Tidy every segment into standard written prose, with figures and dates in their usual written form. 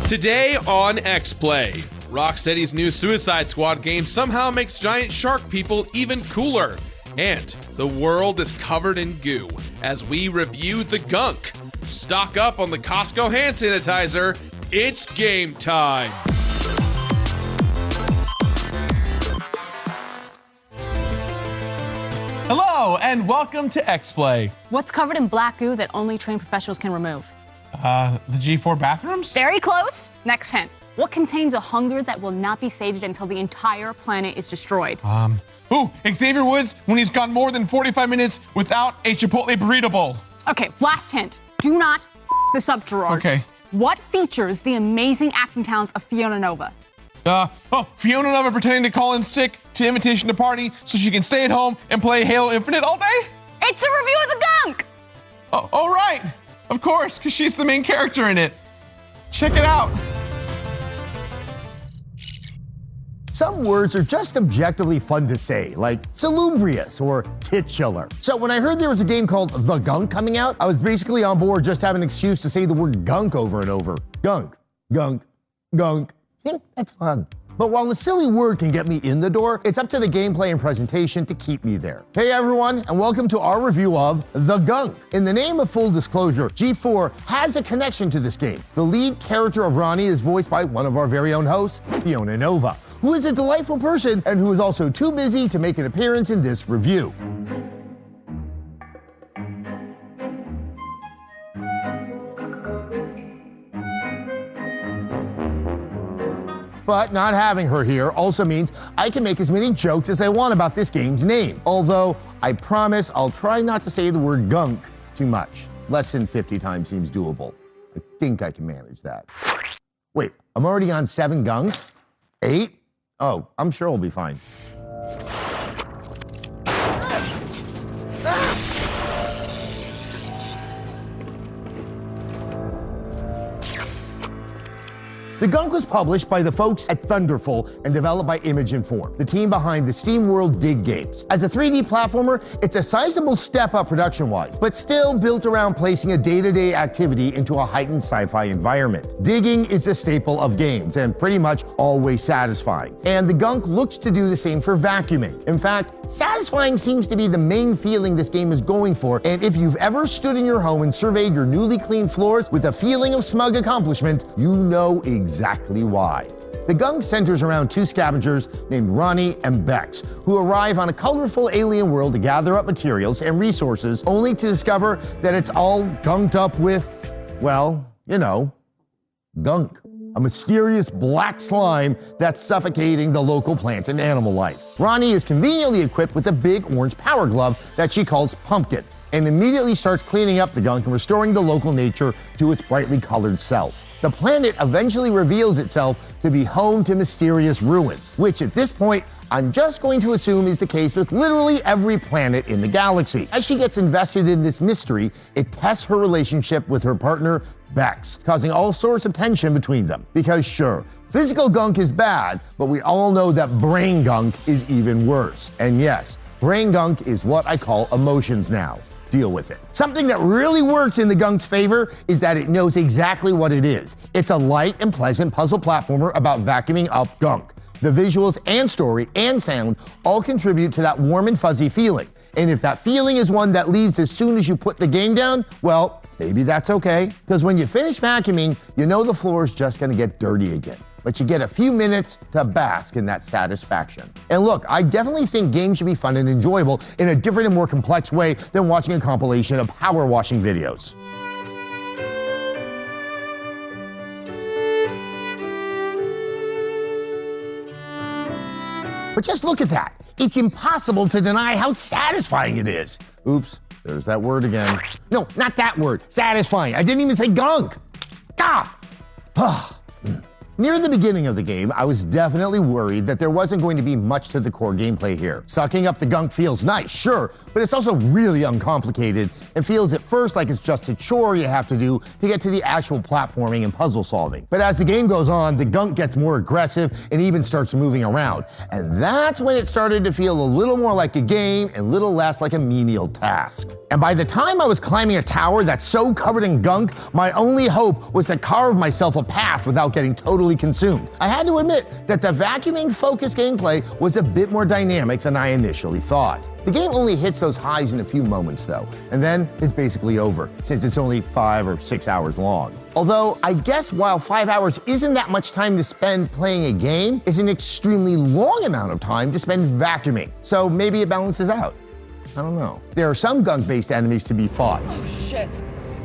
Today on XPlay, Rocksteady's new Suicide Squad game somehow makes giant shark people even cooler. And the world is covered in goo as we review the gunk. Stock up on the Costco hand sanitizer. It's game time. Hello, and welcome to XPlay. What's covered in black goo that only trained professionals can remove? The G4 bathrooms? Very close. Next hint. What contains a hunger that will not be sated until the entire planet is destroyed? Xavier Woods when he's gone more than 45 minutes without a Chipotle burrito bowl. Okay, last hint. Do not this up, Gerard. Okay. What features the amazing acting talents of Fiona Nova? Fiona Nova pretending to call in sick to invitation to party so she can stay at home and play Halo Infinite all day? It's a review of the gunk! Oh, right. Of course, because she's the main character in it. Check it out. Some words are just objectively fun to say, like salubrious or titular. So when I heard there was a game called The Gunk coming out, I was basically on board just to have an excuse to say the word gunk over and over. Gunk, gunk, gunk. That's fun. But while the silly word can get me in the door, it's up to the gameplay and presentation to keep me there. Hey everyone, and welcome to our review of The Gunk. In the name of full disclosure, G4 has a connection to this game. The lead character of Ronnie is voiced by one of our very own hosts, Fiona Nova, who is a delightful person and who is also too busy to make an appearance in this review. But not having her here also means I can make as many jokes as I want about this game's name. Although, I promise I'll try not to say the word gunk too much. Less than 50 times seems doable. I think I can manage that. Wait, I'm already on 7 gunks? 8? Oh, I'm sure I'll be fine. The Gunk was published by the folks at Thunderful and developed by ENunn, the team behind the SteamWorld Dig games. As a 3D platformer, it's a sizable step up production-wise, but still built around placing a day-to-day activity into a heightened sci-fi environment. Digging is a staple of games and pretty much always satisfying. And the Gunk looks to do the same for vacuuming. In fact, satisfying seems to be the main feeling this game is going for, and if you've ever stood in your home and surveyed your newly cleaned floors with a feeling of smug accomplishment, you know exactly why. The Gunk centers around 2 scavengers named Ronnie and Bex, who arrive on a colorful alien world to gather up materials and resources, only to discover that it's all gunked up with, well, you know, gunk. A mysterious black slime that's suffocating the local plant and animal life. Ronnie is conveniently equipped with a big orange power glove that she calls Pumpkin, and immediately starts cleaning up the gunk and restoring the local nature to its brightly colored self. The planet eventually reveals itself to be home to mysterious ruins, which at this point, I'm just going to assume is the case with literally every planet in the galaxy. As she gets invested in this mystery, it tests her relationship with her partner, Bex, causing all sorts of tension between them. Because sure, physical gunk is bad, but we all know that brain gunk is even worse. And yes, brain gunk is what I call emotions now. Deal with it. Something that really works in the Gunk's favor is that it knows exactly what it is. It's a light and pleasant puzzle platformer about vacuuming up gunk. The visuals and story and sound all contribute to that warm and fuzzy feeling. And if that feeling is one that leaves as soon as you put the game down, well, maybe that's okay. Because when you finish vacuuming, you know the floor is just gonna get dirty again. But you get a few minutes to bask in that satisfaction. And look, I definitely think games should be fun and enjoyable in a different and more complex way than watching a compilation of power washing videos. But just look at that. It's impossible to deny how satisfying it is. Oops, there's that word again. No, not that word, satisfying. I didn't even say gunk. Ah! Near the beginning of the game, I was definitely worried that there wasn't going to be much to the core gameplay here. Sucking up the gunk feels nice, sure, but it's also really uncomplicated and feels at first like it's just a chore you have to do to get to the actual platforming and puzzle solving. But as the game goes on, the gunk gets more aggressive and even starts moving around. And that's when it started to feel a little more like a game and a little less like a menial task. And by the time I was climbing a tower that's so covered in gunk, my only hope was to carve myself a path without getting totally consumed. I had to admit that the vacuuming focused gameplay was a bit more dynamic than I initially thought. The game only hits those highs in a few moments though, and then it's basically over, since it's only 5 or 6 hours long. Although, I guess while 5 hours isn't that much time to spend playing a game, it's an extremely long amount of time to spend vacuuming. So maybe it balances out. I don't know. There are some gunk-based enemies to be fought. Oh shit.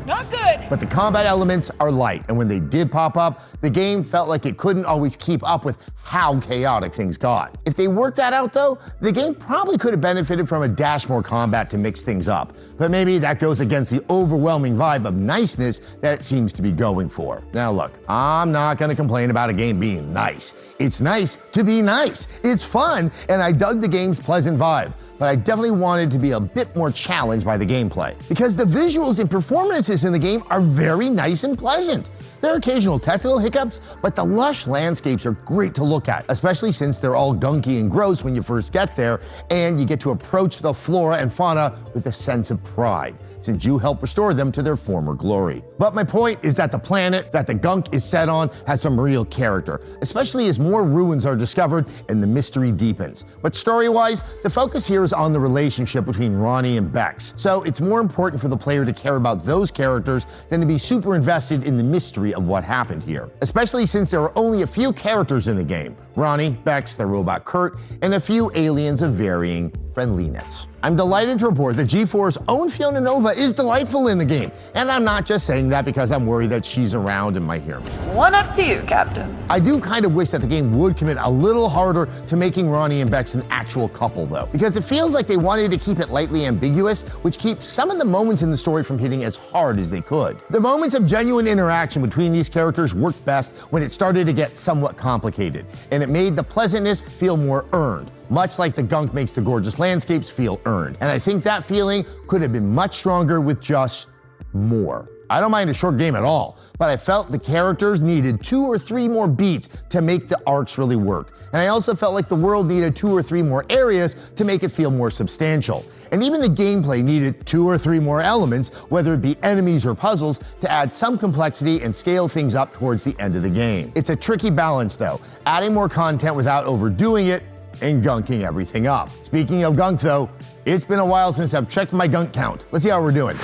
Not good. But the combat elements are light, and when they did pop up, the game felt like it couldn't always keep up with how chaotic things got. If they worked that out though, the game probably could have benefited from a dash more combat to mix things up. But maybe that goes against the overwhelming vibe of niceness that it seems to be going for. Now look, I'm not gonna complain about a game being nice. It's nice to be nice. It's fun, and I dug the game's pleasant vibe. But I definitely wanted to be a bit more challenged by the gameplay, because the visuals and performances in the game are very nice and pleasant. There are occasional technical hiccups, but the lush landscapes are great to look at, especially since they're all gunky and gross when you first get there, and you get to approach the flora and fauna with a sense of pride, since you help restore them to their former glory. But my point is that the planet that the gunk is set on has some real character, especially as more ruins are discovered and the mystery deepens. But story-wise, the focus here is on the relationship between Ronnie and Bex, so it's more important for the player to care about those characters than to be super invested in the mystery of what happened here, especially since there are only a few characters in the game: Ronnie, Bex, the robot Kurt, and a few aliens of varying friendliness. I'm delighted to report that G4's own Fiona Nova is delightful in the game, and I'm not just saying that because I'm worried that she's around and might hear me. One up to you, Captain. I do kind of wish that the game would commit a little harder to making Ronnie and Bex an actual couple though, because it feels like they wanted to keep it lightly ambiguous, which keeps some of the moments in the story from hitting as hard as they could. The moments of genuine interaction between these characters worked best when it started to get somewhat complicated, and it made the pleasantness feel more earned, much like the gunk makes the gorgeous landscapes feel earned. And I think that feeling could have been much stronger with just more. I don't mind a short game at all, but I felt the characters needed 2 or 3 more beats to make the arcs really work. And I also felt like the world needed 2 or 3 more areas to make it feel more substantial. And even the gameplay needed 2 or 3 more elements, whether it be enemies or puzzles, to add some complexity and scale things up towards the end of the game. It's a tricky balance though, adding more content without overdoing it and gunking everything up. Speaking of gunk though, it's been a while since I've checked my gunk count. Let's see how we're doing.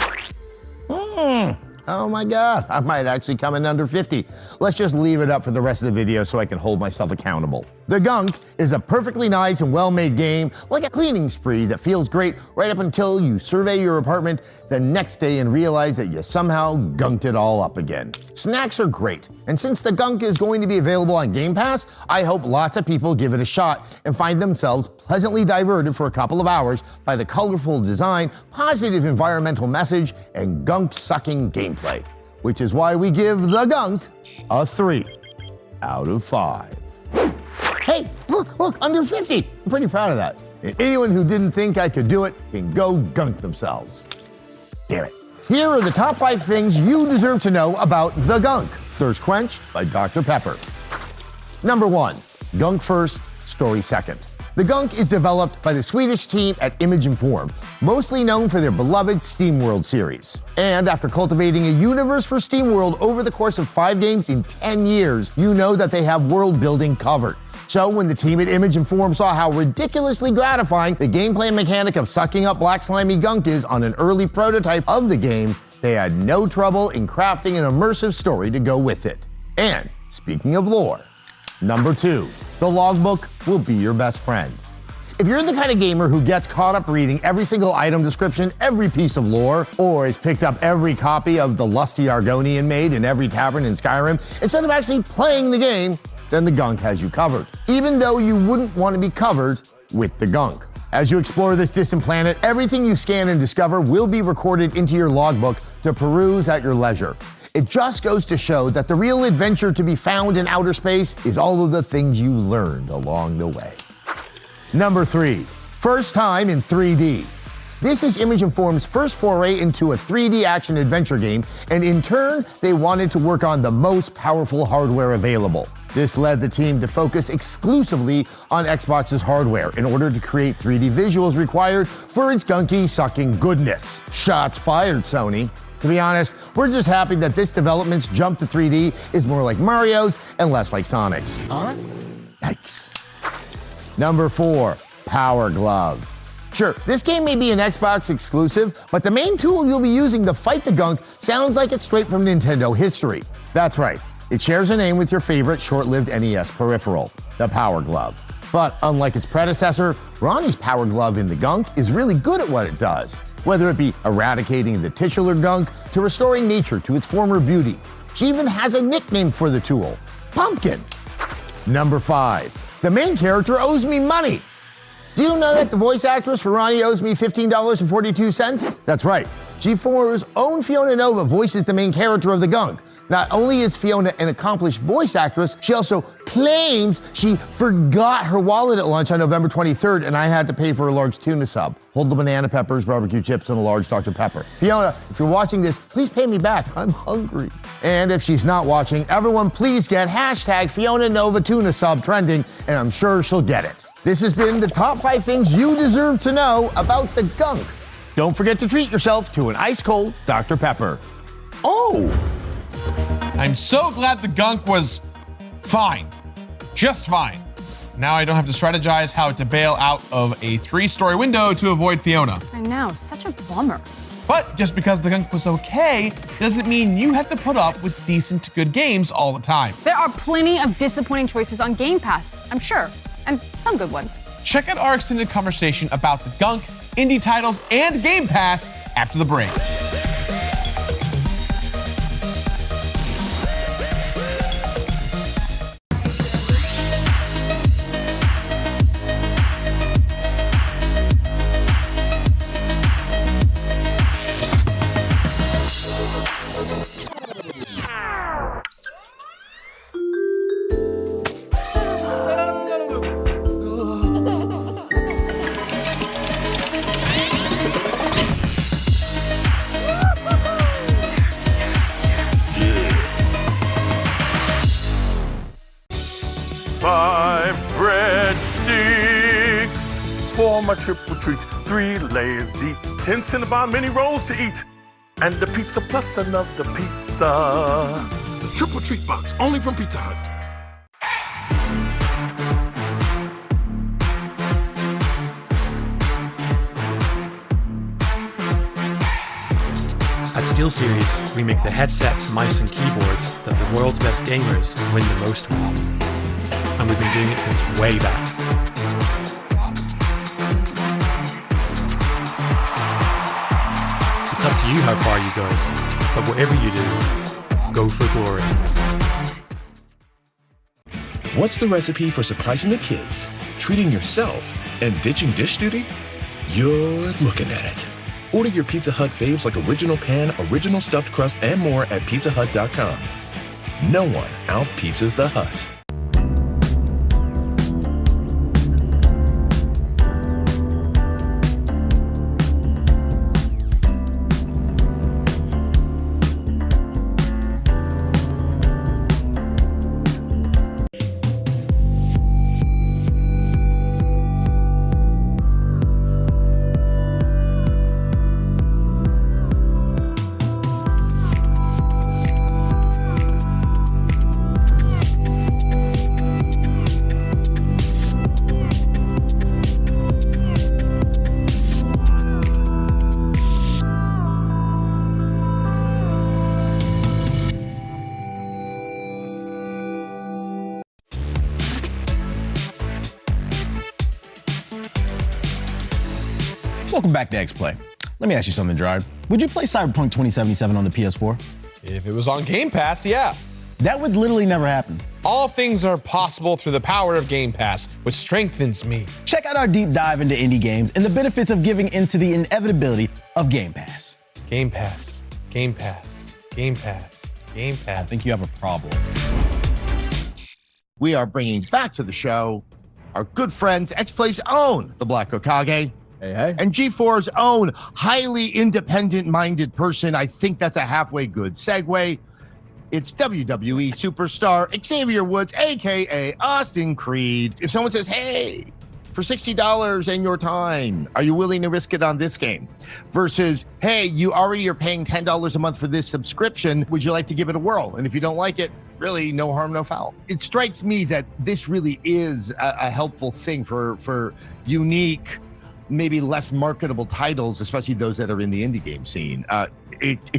Oh my God, I might actually come in under 50. Let's just leave it up for the rest of the video so I can hold myself accountable. The Gunk is a perfectly nice and well-made game, like a cleaning spree that feels great right up until you survey your apartment the next day and realize that you somehow gunked it all up again. Snacks are great, and since the Gunk is going to be available on Game Pass, I hope lots of people give it a shot and find themselves pleasantly diverted for a couple of hours by the colorful design, positive environmental message, and gunk-sucking gameplay. Which is why we give the Gunk a 3 out of 5. Hey, look, under 50. I'm pretty proud of that. And anyone who didn't think I could do it can go gunk themselves. Damn it. Here are the top 5 things you deserve to know about the Gunk. Thirst Quenched by Dr. Pepper. Number 1, Gunk first, story second. The Gunk is developed by the Swedish team at ENunn, mostly known for their beloved SteamWorld series. And after cultivating a universe for SteamWorld over the course of 5 games in 10 years, you know that they have world building covered. So when the team at ENunn saw how ridiculously gratifying the gameplay mechanic of sucking up black slimy gunk is on an early prototype of the game, they had no trouble in crafting an immersive story to go with it. And speaking of lore, number 2, the logbook will be your best friend. If you're the kind of gamer who gets caught up reading every single item description, every piece of lore, or has picked up every copy of the lusty Argonian maid in every tavern in Skyrim, instead of actually playing the game, then the Gunk has you covered. Even though you wouldn't want to be covered with the Gunk. As you explore this distant planet, everything you scan and discover will be recorded into your logbook to peruse at your leisure. It just goes to show that the real adventure to be found in outer space is all of the things you learned along the way. Number 3, first time in 3D. This is ENunn's first foray into a 3D action adventure game, and in turn, they wanted to work on the most powerful hardware available. This led the team to focus exclusively on Xbox's hardware in order to create 3D visuals required for its gunky, sucking goodness. Shots fired, Sony. To be honest, we're just happy that this development's jump to 3D is more like Mario's and less like Sonic's. Huh? Yikes. Number 4, Power Glove. Sure, this game may be an Xbox exclusive, but the main tool you'll be using to fight the gunk sounds like it's straight from Nintendo history. That's right, it shares a name with your favorite short-lived NES peripheral, the Power Glove. But unlike its predecessor, Ronnie's Power Glove in the gunk is really good at what it does, whether it be eradicating the titular gunk to restoring nature to its former beauty. She even has a nickname for the tool, Pumpkin. Number 5, the main character owes me money. Do you know that the voice actress for Ronnie owes me $15.42? That's right. G4's own Fiona Nova voices the main character of the gunk. Not only is Fiona an accomplished voice actress, she also claims she forgot her wallet at lunch on November 23rd, and I had to pay for a large tuna sub. Hold the banana peppers, barbecue chips, and a large Dr. Pepper. Fiona, if you're watching this, please pay me back. I'm hungry. And if she's not watching, everyone please get hashtag Fiona Nova tuna sub trending, and I'm sure she'll get it. This has been the top 5 things you deserve to know about the gunk. Don't forget to treat yourself to an ice-cold Dr. Pepper. Oh! I'm so glad the gunk was fine. Just fine. Now I don't have to strategize how to bail out of a 3-story window to avoid Fiona. I know, such a bummer. But just because the gunk was okay doesn't mean you have to put up with decent to good games all the time. There are plenty of disappointing choices on Game Pass, I'm sure. And some good ones. Check out our extended conversation about the gunk, indie titles, and Game Pass after the break. My triple treat, 3 layers deep, 10 Cinnabon mini rolls to eat, and the pizza plus another pizza. The triple treat box, only from Pizza Hut. At SteelSeries, we make the headsets, mice, and keyboards that the world's best gamers win the most with. And we've been doing it since way back. It's up to you how far you go, but whatever you do, go for glory. What's the recipe for surprising the kids, treating yourself, and ditching dish duty? You're looking at it. Order your Pizza Hut faves like original pan, original stuffed crust, and more at pizzahut.com. No one out-pizzas the Hut. Welcome back to XPlay. Let me ask you something, Gerard. Would you play Cyberpunk 2077 on the PS4? If it was on Game Pass, yeah. That would literally never happen. All things are possible through the power of Game Pass, which strengthens me. Check out our deep dive into indie games and the benefits of giving into the inevitability of Game Pass. Game Pass, Game Pass, Game Pass, Game Game Pass. I think you have a problem. We are bringing back to the show our good friends, XPlay's own The Black Okage, Hey. and G4's own highly independent-minded person. I think that's a halfway good segue. It's WWE superstar Xavier Woods, aka Austin Creed. If someone says, hey, for $60 and your time, are you willing to risk it on this game? Versus, hey, you already are paying $10 a month for this subscription. Would you like to give it a whirl? And if you don't like it, really, no harm, no foul. It strikes me that this really is a helpful thing for unique, maybe less marketable titles, especially those that are in the indie game scene.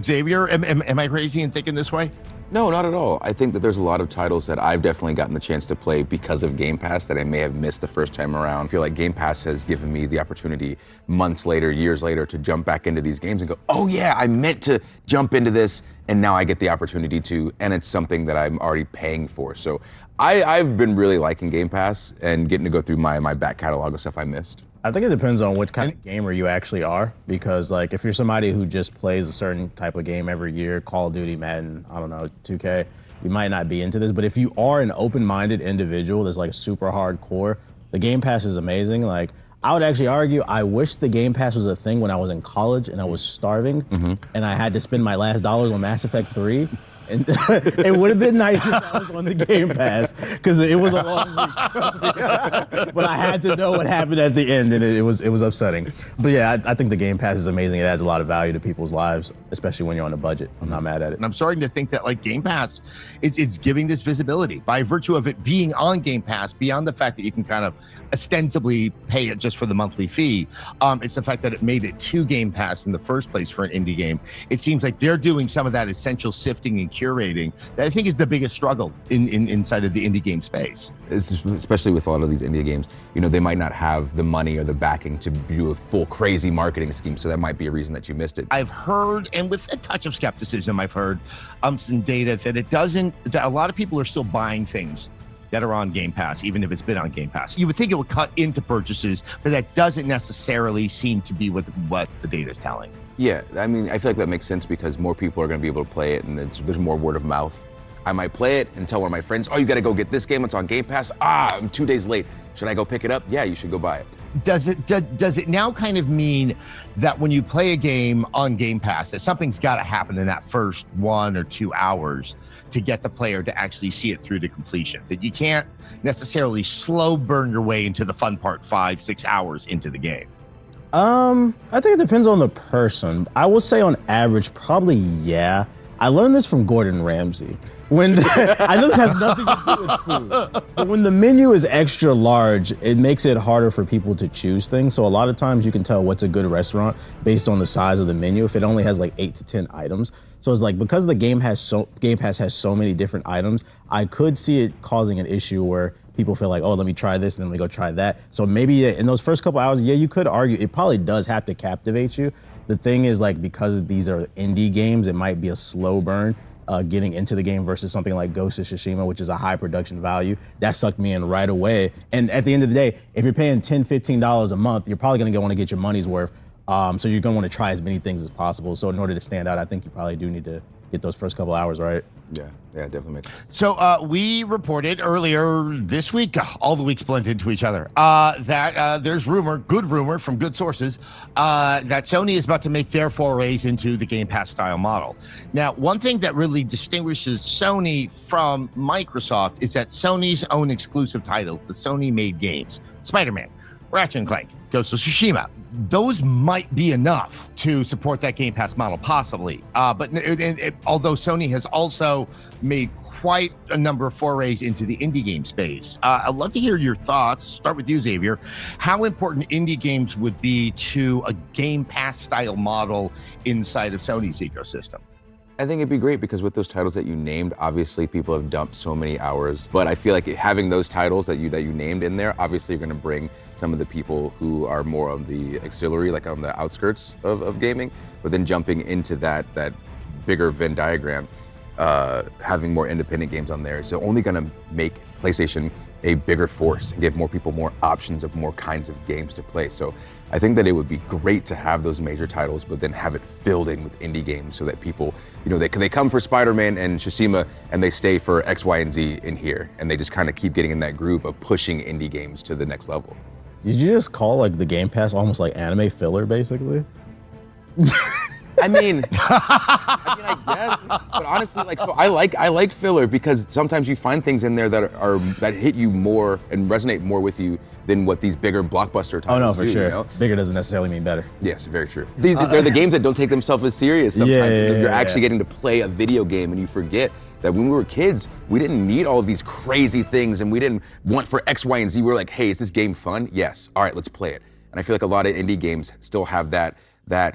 Xavier, am I crazy in thinking this way? No, not at all. I think that there's a lot of titles that I've definitely gotten the chance to play because of Game Pass that I may have missed the first time around. I feel like Game Pass has given me the opportunity months later, years later, to jump back into these games and go, oh yeah, I meant to jump into this, and now I get the opportunity to, and it's something that I'm already paying for. So I've been really liking Game Pass and getting to go through my back catalog of stuff I missed. I think it depends on what kind of gamer you actually are, because like if you're somebody who just plays a certain type of game every year, Call of Duty, Madden, I don't know, 2K, you might not be into this. But if you are an open-minded individual that's like super hardcore, the Game Pass is amazing. Like I would actually argue, I wish the Game Pass was a thing when I was in college and I was starving and I had to spend my last dollars on Mass Effect 3. And it would have been nice if I was on the Game Pass, because it was a long week, trust me. But I had to know what happened at the end, and it was upsetting. But yeah, I think the Game Pass is amazing. It adds a lot of value to people's lives, especially when you're on a budget. I'm not mad at it. And I'm starting to think that like Game Pass, it's giving this visibility by virtue of it being on Game Pass, beyond the fact that you can kind of ostensibly pay it just for the monthly fee. It's the fact that it made it to Game Pass in the first place for an indie game. It seems like they're doing some of that essential sifting and curating that I think is the biggest struggle inside of the indie game space. Especially with a lot of these indie games, you know, they might not have the money or the backing to do a full crazy marketing scheme, so that might be a reason that you missed it. I've heard, and with a touch of skepticism, I've heard some data that a lot of people are still buying things that are on Game Pass, even if it's been on Game Pass. You would think it would cut into purchases, but that doesn't necessarily seem to be what the data is telling. Yeah, I mean, I feel like that makes sense because more people are going to be able to play it, and there's more word of mouth. I might play it and tell one of my friends, oh, you got to go get this game, it's on Game Pass. I'm 2 days late. Should I go pick it up? Yeah, you should go buy it. Does it now kind of mean that when you play a game on Game Pass, that something's got to happen in that first 1 or 2 hours to get the player to actually see it through to completion? That you can't necessarily slow burn your way into the fun part 5-6 hours into the game? I think it depends on the person. I would say on average, probably yeah. I learned this from Gordon Ramsay. When I know this has nothing to do with food, but when the menu is extra large, it makes it harder for people to choose things. So a lot of times you can tell what's a good restaurant based on the size of the menu if it only has like 8 to 10 items. So it's like, because the Game Pass has so many different items, I could see it causing an issue where people feel like, oh, let me try this, and then we go try that. So maybe in those first couple hours, yeah, you could argue it probably does have to captivate you. The thing is, like, because these are indie games, it might be a slow burn getting into the game versus something like Ghost of Tsushima, which is a high production value. That sucked me in right away. And at the end of the day, if you're paying $10, $15 a month, you're probably gonna want to get your money's worth. So you're gonna want to try as many things as possible. So in order to stand out, I think you probably do need to get those first couple hours right. Yeah, definitely makes sense. So we reported earlier this week, all the weeks blend into each other, that there's good rumor from good sources, that Sony is about to make their forays into the Game Pass style model. Now, one thing that really distinguishes Sony from Microsoft is that Sony's own exclusive titles, the Sony-made games, Spider-Man, Ratchet & Clank, Ghost of Tsushima, those might be enough to support that Game Pass model, possibly. But although Sony has also made quite a number of forays into the indie game space, I'd love to hear your thoughts. Start with you, Xavier. How important indie games would be to a Game Pass style model inside of Sony's ecosystem? I think it'd be great because with those titles that you named, obviously people have dumped so many hours. But I feel like having those titles that you named in there, obviously you're going to bring some of the people who are more on the auxiliary, like on the outskirts of gaming. But then jumping into that bigger Venn diagram, having more independent games on there is only going to make PlayStation a bigger force and give more people more options of more kinds of games to play. So I think that it would be great to have those major titles, but then have it filled in with indie games so that people, they come for Spider-Man and Tsushima and they stay for X, Y, and Z in here. And they just kind of keep getting in that groove of pushing indie games to the next level. Did you just call like the Game Pass almost like anime filler, basically? I mean, I guess, but honestly, so I like filler because sometimes you find things in there that hit you more and resonate more with you than what these bigger blockbuster titles do. Oh no, for sure. You know? Bigger doesn't necessarily mean better. Yes, very true. They're the games that don't take themselves as serious sometimes. You're actually getting to play a video game and you forget that when we were kids, we didn't need all of these crazy things and we didn't want for X, Y, and Z. We were like, hey, is this game fun? Yes. All right, let's play it. And I feel like a lot of indie games still have that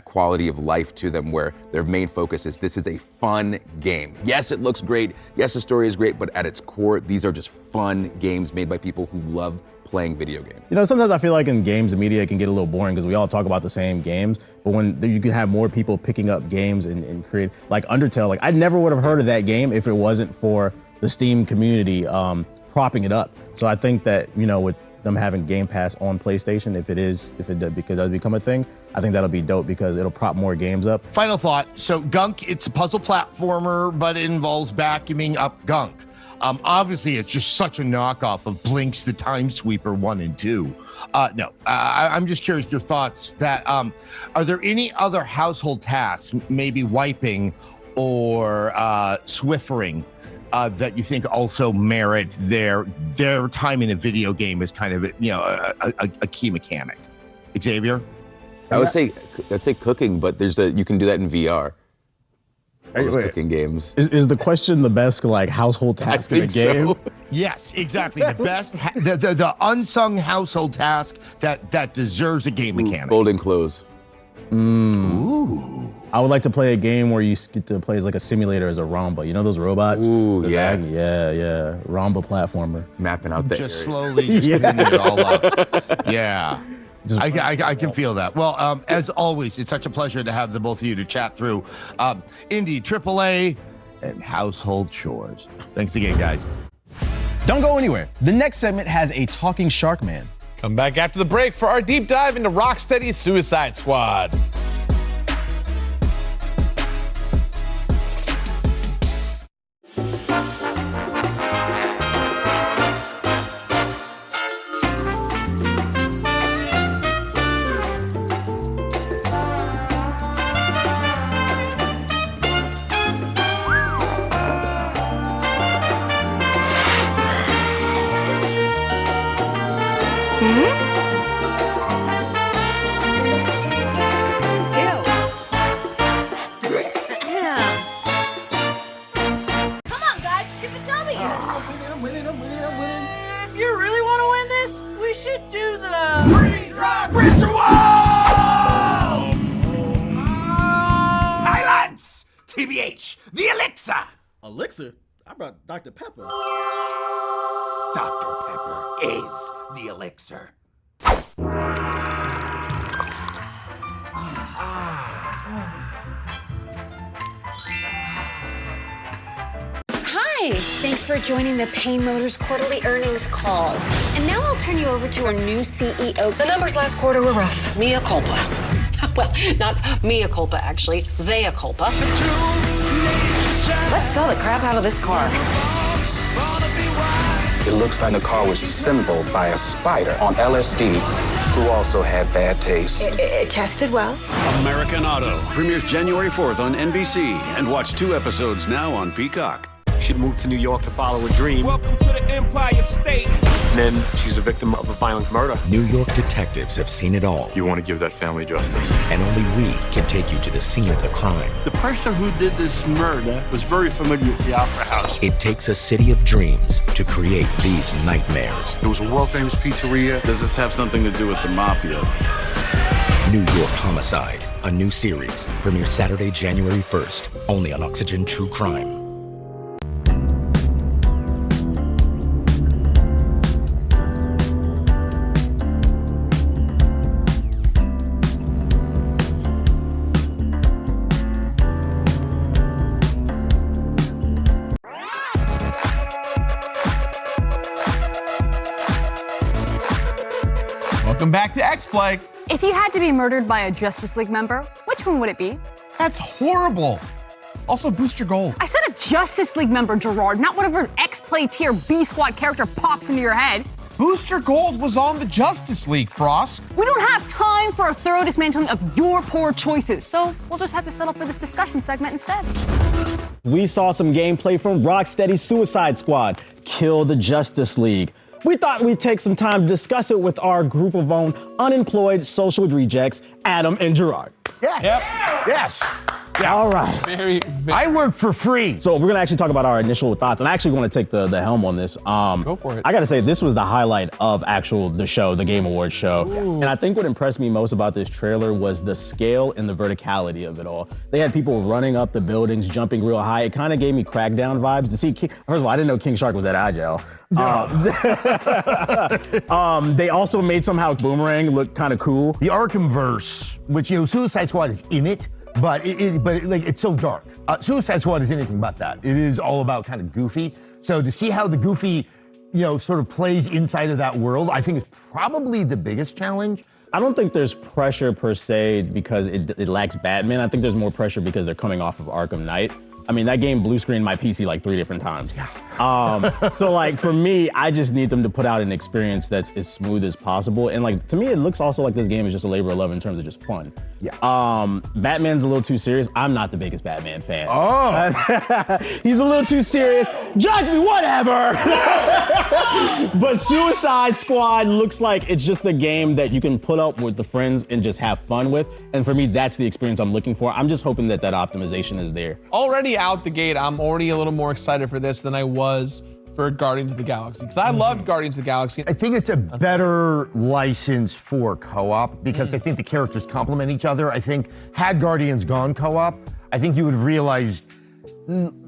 quality of life to them where their main focus is this is a fun game. Yes, it looks great. Yes, the story is great, but at its core, these are just fun games made by people who love playing video games. Sometimes I feel like in games and media it can get a little boring because we all talk about the same games, but when you can have more people picking up games and create, like Undertale, like I never would have heard of that game if it wasn't for the Steam community propping it up. So I think that, with them having Game Pass on PlayStation, if it does become a thing, I think that'll be dope because it'll prop more games up. Final thought. So Gunk, it's a puzzle platformer, but it involves vacuuming up gunk. Obviously, it's just such a knockoff of Blink's The Time Sweeper 1 and 2. I'm just curious your thoughts that, are there any other household tasks, maybe wiping or Swiffering, that you think also merit their time in a video game as kind of a key mechanic? Xavier? I would say cooking, but you can do that in VR. Cooking games. Is the question the best like household task in a game? So. Yes, exactly. The best, the unsung household task that deserves a game mechanic. Folding clothes. Ooh. I would like to play a game where you get to play as like a simulator as a Ramba. You know those robots? Ooh, yeah. Yeah. Ramba platformer. Mapping out that Just area. slowly just cleaning it all up. Yeah. I can feel that. Well, as always, it's such a pleasure to have the both of you to chat through indie, AAA, and household chores. Thanks again, guys. Don't go anywhere. The next segment has a talking shark man. Come back after the break for our deep dive into Rocksteady's Suicide Squad. If you really want to win this, we should do the freeze drive ritual! Silence! TBH, the elixir! Elixir? I brought Dr. Pepper. Dr. Pepper is the elixir. Hi, thanks for joining the Payne Motors quarterly earnings call. And now I'll turn you over to our new CEO. The numbers last quarter were rough. Mea culpa. Well, not mea culpa, actually. Vea culpa. Let's sell the crap out of this car. It looks like the car was assembled by a spider on LSD who also had bad taste. It tested well. American Auto premieres January 4th on NBC and watch 2 episodes now on Peacock. She moved to New York to follow a dream. Welcome to the Empire State. And then she's a victim of a violent murder. New York detectives have seen it all. You want to give that family justice. And only we can take you to the scene of the crime. The person who did this murder was very familiar with the Opera House. It takes a city of dreams to create these nightmares. It was a world-famous pizzeria. Does this have something to do with the mafia? New York Homicide, a new series, premieres Saturday, January 1st, only on Oxygen True Crime. Welcome back to XPlay. If you had to be murdered by a Justice League member, which one would it be? That's horrible. Also, boost your gold. I said a Justice League member, Gerard, not whatever X-Play tier B-Squad character pops into your head. Booster Gold was on the Justice League, Frost. We don't have time for a thorough dismantling of your poor choices, so we'll just have to settle for this discussion segment instead. We saw some gameplay from Rocksteady's Suicide Squad, Kill the Justice League. We thought we'd take some time to discuss it with our group of own unemployed social rejects, Adam and Gerard. Yes. Yep. Yes. Yeah. All right. Very. I work for free. So we're gonna actually talk about our initial thoughts, and I actually want to take the helm on this. Go for it. I gotta say, this was the highlight of the show, the Game Awards show. Ooh. And I think what impressed me most about this trailer was the scale and the verticality of it all. They had people running up the buildings, jumping real high. It kind of gave me Crackdown vibes. To see, first of all, I didn't know King Shark was that agile. They also made somehow Boomerang look kind of cool. The Arkhamverse, which Suicide Squad is in it. But it's so dark. Suicide Squad is anything but that. It is all about kind of goofy. So to see how the goofy, sort of plays inside of that world, I think is probably the biggest challenge. I don't think there's pressure per se because it lacks Batman. I think there's more pressure because they're coming off of Arkham Knight. I mean, that game blue screened my PC like 3 different times. Yeah. So like for me, I just need them to put out an experience that's as smooth as possible. And like to me, it looks also like this game is just a labor of love in terms of just fun. Yeah. Batman's a little too serious. I'm not the biggest Batman fan. Oh. He's a little too serious. Judge me, whatever. But Suicide Squad looks like it's just a game that you can put up with the friends and just have fun with. And for me, that's the experience I'm looking for. I'm just hoping that optimization is there. Already out the gate, I'm already a little more excited for this than I was for Guardians of the Galaxy, because I loved Guardians of the Galaxy. I think it's a better license for co-op because I think the characters complement each other. I think had Guardians gone co-op, I think you would have realized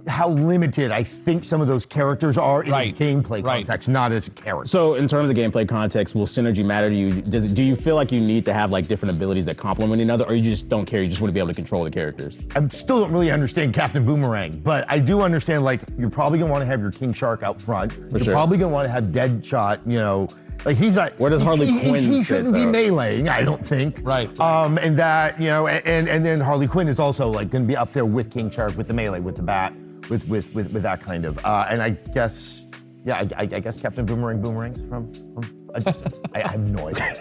how limited I think some of those characters are in a gameplay context, not as a character. So in terms of gameplay context, will synergy matter to you? Do you feel like you need to have like different abilities that complement another, or you just don't care, you just want to be able to control the characters? I still don't really understand Captain Boomerang, but I do understand like you're probably gonna want to have your King Shark out front. You're probably gonna want to have Deadshot, like he's not. Where does Harley Quinn He sit, shouldn't be though? meleeing, I don't think. Right. And that, and then Harley Quinn is also like gonna be up there with King Shark, with the melee, with the bat, with that kind of. And I guess, I guess Captain Boomerang's from I have no idea.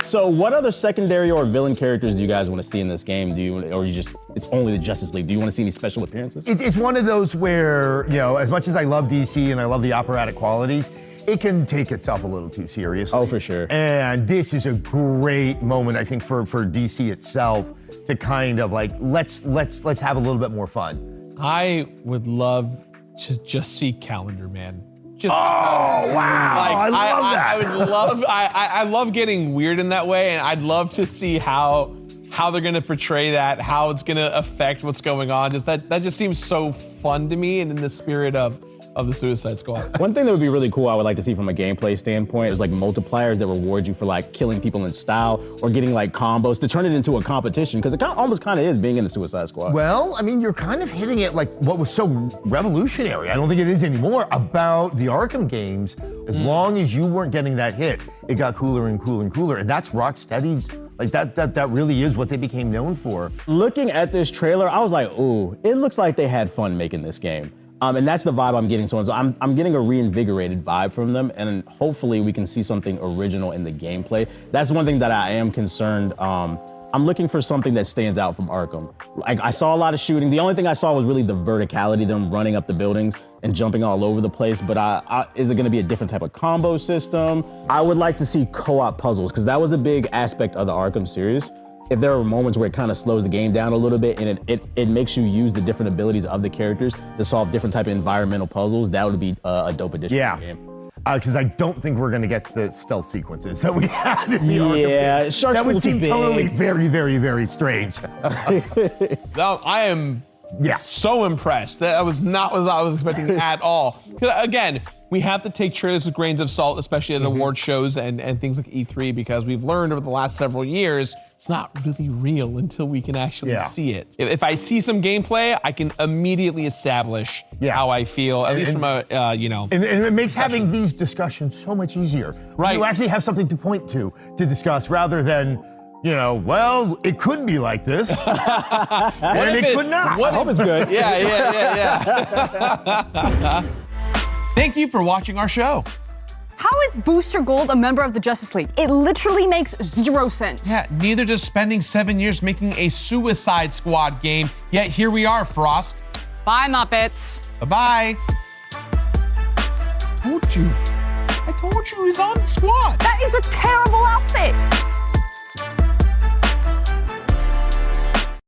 So what other secondary or villain characters do you guys want to see in this game? It's only the Justice League? Do you want to see any special appearances? It's one of those where, as much as I love DC and I love the operatic qualities, it can take itself a little too seriously. Oh, for sure. And this is a great moment, I think, for DC itself to kind of like, let's have a little bit more fun. I would love to just see Calendar Man. Wow! I love that. I would love. I love getting weird in that way, and I'd love to see how they're gonna portray that, how it's gonna affect what's going on. That just seems so fun to me, and in the spirit of the Suicide Squad. One thing that would be really cool I would like to see from a gameplay standpoint is like multipliers that reward you for like killing people in style or getting like combos to turn it into a competition, because it almost kind of is being in the Suicide Squad. Well, I mean, you're kind of hitting it like what was so revolutionary, I don't think it is anymore, about the Arkham games. As long as you weren't getting that hit, it got cooler and cooler and cooler, and that's Rocksteady's. Like that really is what they became known for. Looking at this trailer, I was like, ooh, it looks like they had fun making this game. And that's the vibe I'm getting. So I'm getting a reinvigorated vibe from them, and hopefully we can see something original in the gameplay. That's one thing that I am concerned. I'm looking for something that stands out from Arkham. Like, I saw a lot of shooting. The only thing I saw was really the verticality, them running up the buildings and jumping all over the place. But is it gonna be a different type of combo system? I would like to see co-op puzzles, because that was a big aspect of the Arkham series. If there are moments where it kind of slows the game down a little bit and it makes you use the different abilities of the characters to solve different type of environmental puzzles, that would be a dope addition to the game. Because I don't think we're gonna get the stealth sequences that we had in the Arkham game. Sharks that would seem big. totally very, very, very strange. I am so impressed. That was not what I was expecting at all. Again, we have to take trailers with grains of salt, especially at award shows and things like E3, because we've learned over the last several years it's not really real until we can actually see it. If I see some gameplay, I can immediately establish how I feel, at least from a, you know. And it makes having these discussions so much easier. Right. You actually have something to point to discuss rather than, you know, well, it could be like this. and it could not. I hope it's good. Yeah. Thank you for watching our show. How is Booster Gold a member of the Justice League? It literally makes 0 sense. Yeah, neither does spending 7 years making a Suicide Squad game, yet here we are, Frost. Bye, Muppets. Bye-bye. I told you he was on the squad. That is a terrible outfit.